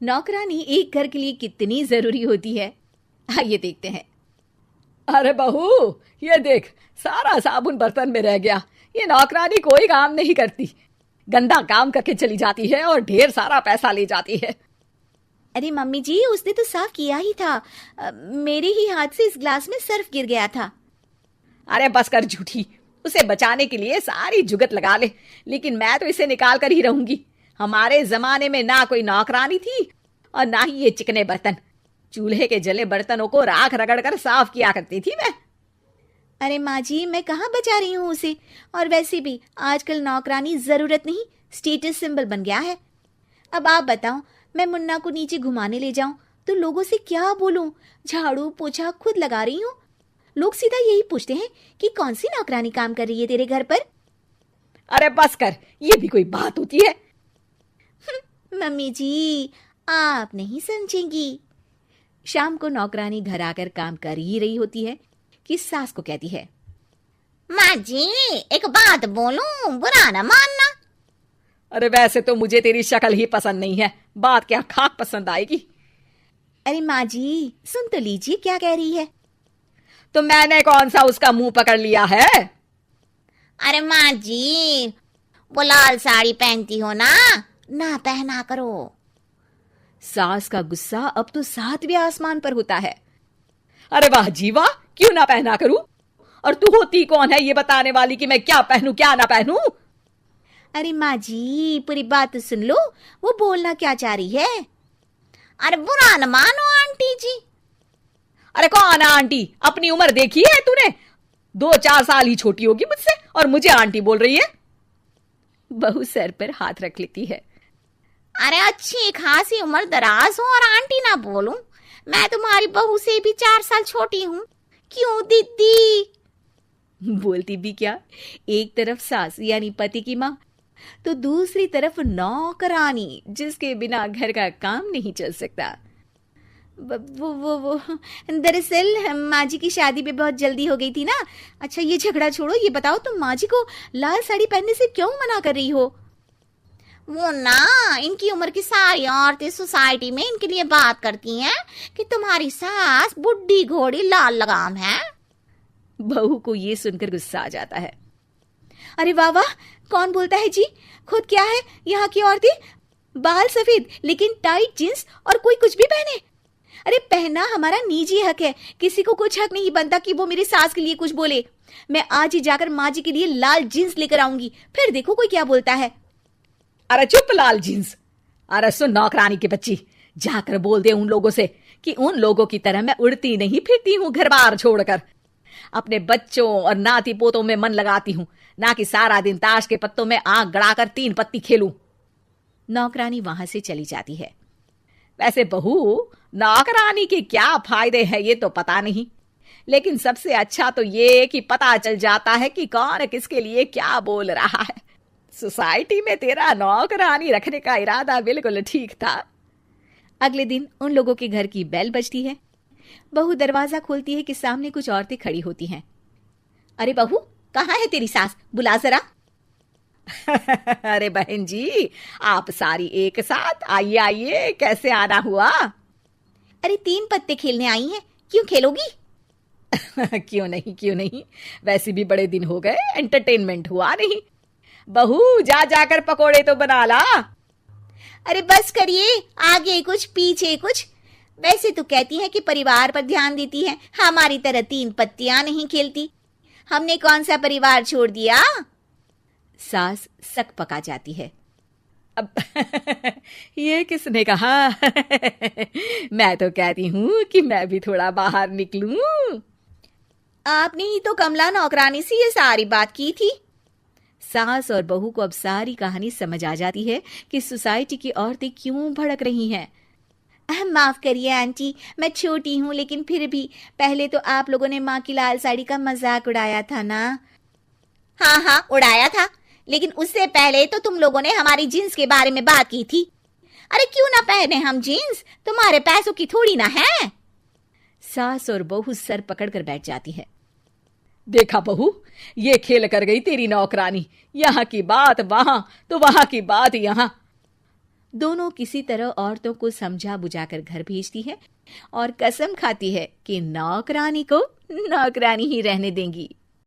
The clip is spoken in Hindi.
नौकरानी एक घर के लिए कितनी जरूरी होती है, आइए देखते हैं। अरे बहू, ये देख, सारा साबुन बर्तन में रह गया। ये नौकरानी कोई काम नहीं करती, गंदा काम करके चली जाती है और ढेर सारा पैसा ले जाती है। अरे मम्मी जी, उसने तो साफ किया ही था। मेरे ही हाथ से इस ग्लास में सर्फ गिर गया था। अरे बस कर झूठी, उसे बचाने के लिए सारी जुगत लगा ले, लेकिन मैं तो इसे निकाल कर ही रहूंगी। हमारे जमाने में ना कोई नौकरानी थी और ना ही ये चिकने बर्तन। चूल्हे के जले बर्तनों को राख रगड़ कर साफ किया करती थी मैं। अरे माँ जी, मैं कहाँ बचा रही हूँ उसे। और वैसे भी आजकल नौकरानी जरूरत नहीं, स्टेटस सिंबल बन गया है। अब आप बताओ, मैं मुन्ना को नीचे घुमाने ले जाऊं तो लोगों से क्या बोलूं? झाड़ू पोछा खुद लगा रही हूँ। लोग सीधा यही पूछते हैं कि कौन सी नौकरानी काम कर रही है तेरे घर पर। अरे बस कर, ये भी कोई बात होती है? मम्मी जी, आप नहीं समझेंगी। शाम को नौकरानी घर आकर काम कर ही रही होती है कि सास को कहती है, माँ जी एक बात बोलूं, बुरा न मानना। अरे वैसे तो मुझे तेरी शक्ल ही पसंद नहीं है, बात क्या खाक पसंद आएगी। अरे माँ जी, सुन तो लीजिए क्या कह रही है। तो मैंने कौन सा उसका मुंह पकड़ लिया है? अरे माँ जी, वो लाल साड़ी पहनती हो ना, ना पहना करो। सास का गुस्सा अब तो 7वें आसमान पर होता है। अरे वाह जी वाह, क्यों ना पहना करूं? और तू होती कौन है ये बताने वाली कि मैं क्या पहनूं क्या ना पहनूं? अरे माँ जी, पूरी बात तो सुन लो, वो बोलना क्या चाह रही है। अरे बुरा न मानो आंटी जी। अरे कौन आंटी? अपनी उम्र देखी है तूने? 2-4 साल ही छोटी होगी मुझसे और मुझे आंटी बोल रही है। बहू सर पर हाथ रख लेती है। अरे अच्छी खासी उम्र दराज हो और आंटी ना बोलूं? मैं तुम्हारी बहू से भी 4 साल छोटी हूँ। क्यों दीदी? बोलती भी क्या, एक तरफ सास यानी पति की माँ, तो दूसरी तरफ नौकरानी जिसके बिना घर का काम नहीं चल सकता। वो दरअसल माँ जी की शादी पे बहुत जल्दी हो गई थी ना। अच्छा ये झगड़ा छोड़ो, ये बताओ तुम माँ जी को लाल साड़ी पहनने से क्यों मना कर रही हो? वो ना, इनकी उम्र की सारी औरतें सोसाइटी में इनके लिए बात करती हैं कि तुम्हारी सास बुढ़ी घोड़ी लाल लगाम है। बहू को ये सुनकर गुस्सा आ जाता है। अरे वाह वाह, कौन बोलता है जी? खुद क्या है यहाँ की औरतें, बाल सफेद लेकिन टाइट जींस और कोई कुछ भी पहने। अरे पहनना हमारा निजी हक है, किसी को कुछ हक नहीं बनता कि वो मेरी सास के लिए कुछ बोले। मैं आज ही जाकर माँ जी के लिए लाल जींस लेकर आऊंगी, फिर देखो कोई क्या बोलता है। अरे चुप लाल जींस। अरे सुन नौकरानी की बच्ची, जाकर बोल दे उन लोगों से कि उन लोगों की तरह मैं उड़ती नहीं फिरती हूँ घर बार छोड़कर। अपने बच्चों और नाती पोतों में मन लगाती हूँ, ना कि सारा दिन ताश के पत्तों में आंख गड़ाकर 3 पत्ती खेलूं। नौकरानी वहां से चली जाती है। वैसे बहू, नौकरानी के क्या फायदे हैं ये तो पता नहीं, लेकिन सबसे अच्छा तो ये कि पता चल जाता है कि कौन किसके लिए क्या बोल रहा है। सोसाइटी में तेरा नौकरानी रखने का इरादा बिल्कुल ठीक था। अगले दिन उन लोगों के घर की बेल बजती है। बहू दरवाजा खोलती है कि सामने कुछ औरतें खड़ी होती हैं। अरे बहू, कहाँ है तेरी सास? बुला जरा। अरे बहन जी, आप सारी एक साथ आइए आइए, कैसे आना हुआ? अरे 3 पत्ते खेलने आई हैं, क्यों खेलोगी? क्यों नहीं क्यों नहीं, वैसे भी बड़े दिन हो गए, एंटरटेनमेंट हुआ नहीं। बहू जा जाकर पकोड़े तो बना ला। अरे बस करिए, आगे कुछ पीछे कुछ। वैसे तो कहती है कि परिवार पर ध्यान देती है, हमारी तरह 3 पत्तियां नहीं खेलती। हमने कौन सा परिवार छोड़ दिया? सास सक पका जाती है। अब ये किसने कहा? मैं तो कहती हूँ कि मैं भी थोड़ा बाहर निकलूं। आपने ही तो कमला नौकरानी से ये सारी बात की थी। सास और बहू को अब सारी कहानी समझ आ जाती है कि सोसाइटी की औरतें क्यों भड़क रही हैं। माफ करिए आंटी, मैं छोटी हूँ, लेकिन फिर भी पहले तो आप लोगों ने माँ की लाल साड़ी का मजाक उड़ाया था ना। हाँ हाँ उड़ाया था, लेकिन उससे पहले तो तुम लोगों ने हमारी जीन्स के बारे में बात की थी। अरे क्यों ना पहने हम जीन्स, तुम्हारे पैसों की थोड़ी ना है। सास और बहू सर पकड़कर बैठ जाती है। देखा बहू, ये खेल कर गई तेरी नौकरानी। यहाँ की बात वहां तो वहां की बात यहाँ। दोनों किसी तरह औरतों को समझा बुझाकर घर भेजती है और कसम खाती है कि नौकरानी को नौकरानी ही रहने देंगी।